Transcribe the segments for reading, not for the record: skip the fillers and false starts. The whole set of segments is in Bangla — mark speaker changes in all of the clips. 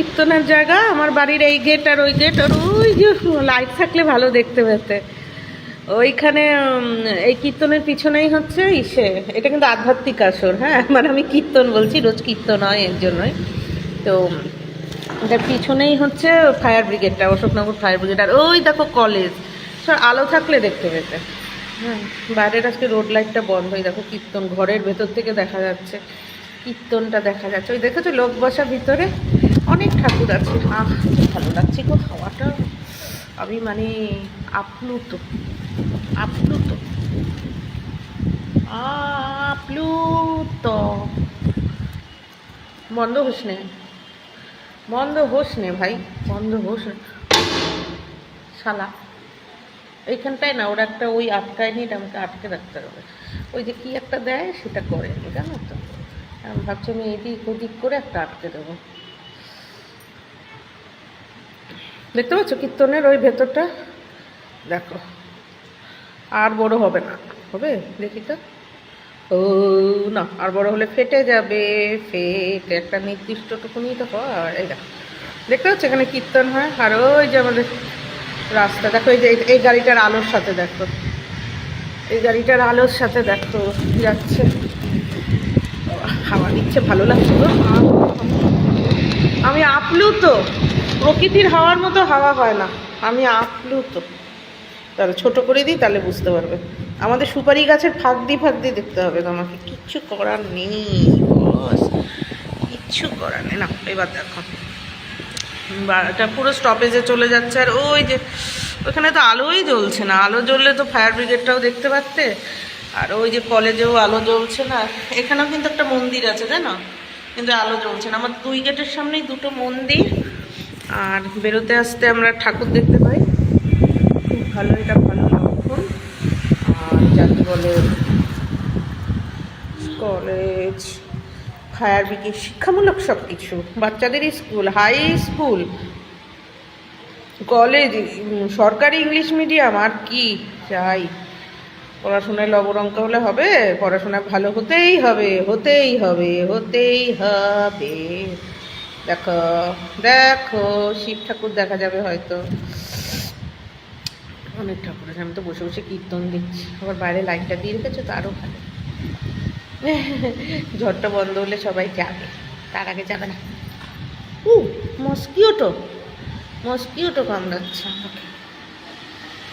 Speaker 1: কীর্তনের জায়গা। আমার বাড়ির এই গেট আর ওই গেট, আর ওই যে লাইট থাকলে ভালো দেখতে পেতে। ওইখানে এই কীর্তনের পিছনেই হচ্ছে এটা কিন্তু আধ্যাত্মিক আসর। হ্যাঁ, মানে আমি কীর্তন বলছি, রোজ কীর্তন হয় এর জন্যই। তো এটার পিছনেই হচ্ছে ফায়ার ব্রিগেডটা, অশোকনগর ফায়ার ব্রিগেড। আর ওই দেখো কলেজ, সব আলো থাকলে দেখতে পেতে। হ্যাঁ, বাইরের আজকে রোড লাইটটা বন্ধ। ওই দেখো কীর্তন ঘরের ভেতর থেকে দেখা যাচ্ছে, কীর্তনটা দেখা যাচ্ছে। ওই দেখেছো লোক বসা ভিতরে, অনেক ঠাকুর আছে। ভালো লাগছে গো হাওয়াটা। আমি মানে আপ্লুত আপ্লুত আপ্লুত। বন্ধ হোস নে, বন্ধ হোস নে ভাই, বন্ধ হোস শালা। এইখানটায় না ওরা একটা ওই আটকায় নি, আমাকে আটকে রাখতে হবে। ওই যে কি একটা দেয় সেটা করে, জানো তো। আমি ভাবছি আমি এদিক ওদিক করে একটা আটকে দেবো। দেখতে পাচ্ছ কীর্তনের ওই ভেতরটা, দেখো। আর বড় হবে না, হবে দেখি তো। ও না, আর বড় হলে ফেটে যাবে। ফেটে একটা নির্দিষ্টটুকুনি তো হয়। এই দেখো, দেখতে পাচ্ছ এখানে কীর্তন হয়। আর ওই যে আমাদের রাস্তা দেখো, এই যে এই গাড়িটার আলোর সাথে দেখো, এই গাড়িটার আলোর সাথে দেখো যাচ্ছে। হাওয়া দিচ্ছে, ভালো লাগছে গো। আমি আপ্লুত। প্রকৃতির হাওয়ার মতো হাওয়া হয় না। আমি আপ্লুত। তাহলে ছোট করে দিই, তাহলে বুঝতে পারবে। আমাদের সুপারি গাছের ফাঁক দিয়ে দেখতে হবে তোমাকে। কিচ্ছু করার নেই বস, কিচ্ছু করার নেই। না এবার দেখো, এটা পুরো স্টপেজে চলে যাচ্ছে। আর ওই যে ওখানে তো আলোই জ্বলছে না। আলো জ্বললে তো ফায়ার ব্রিগেডটাও দেখতে পারতে। আর ওই যে কলেজেও আলো জ্বলছে না। এখানেও কিন্তু একটা মন্দির আছে, তাই না, কিন্তু আলো জ্বলছে না। আমার দুই গেটের সামনেই দুটো মন্দির। আর বেরোতে আসতে আমরা ঠাকুর দেখতে পাই, খুব ভালো। এটা ভালো লক্ষণ। আর যাকে বলে কলেজ, ফায়ার ব্রিগেড, শিক্ষামূলক সব কিছু, বাচ্চাদেরই স্কুল, হাই স্কুল, কলেজ, সরকারি ইংলিশ মিডিয়াম। আর কি চাই? পড়াশোনায় লবড়ঙ্ক হলে হবে? পড়াশোনা ভালো হতেই হবে, হতেই হবে, হতেই হবে। দেখো দেখো, শিব ঠাকুর দেখা যাবে হয়তো। অনেক ঠাকুর আছে। আমি তো বসে বসে কীর্তন দেখছি। আবার বাইরে লাইটটা দিয়ে রেখেছো তো আরও ভালো। ঝড়টা বন্ধ হলে সবাই যাবে, তার আগে যাবে না। মস্কিউটো কামড়াচ্ছে আমাকে।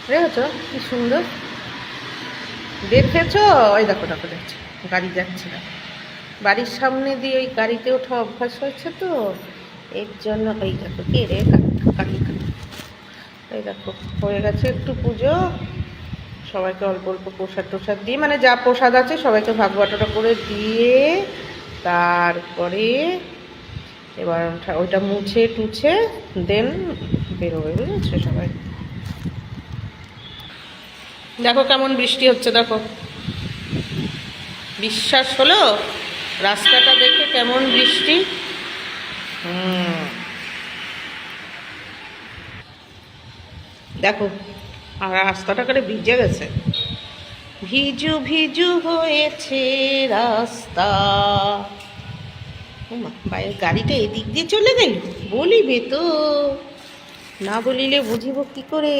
Speaker 1: দেখেছো কি সুন্দর, দেখেছো? ওই দেখো দেখো যাচ্ছে, গাড়ি যাচ্ছে না। বাড়ির সামনে দিয়ে ওই গাড়িতে ওঠা অভ্যাস হয়েছে তো, এর জন্য। এই দেখো কে রে, কাকি। এই দেখো হয়ে গেছে একটু পুজো। সবাইকে অল্প অল্প প্রসাদ দিয়ে, মানে যা প্রসাদ আছে সবাইকে ভাগ বাটোয়ারা করে দিয়ে, তারপরে এবার ওইটা মুছে টুছে দেন বেরোবে, বুঝেছো সবাই। দেখো কেমন বৃষ্টি হচ্ছে, দেখো। বিশ্বাস হলো রাস্তাটা দেখে কেমন বৃষ্টি। দেখো, আর রাস্তাটা করে ভিজে গেছে, ভিজু ভিজু হয়েছে রাস্তা। বাইরের গাড়িটা এদিক দিয়ে চলে গেল, বলিবে তো, না বলিলে বুঝিব কি করে।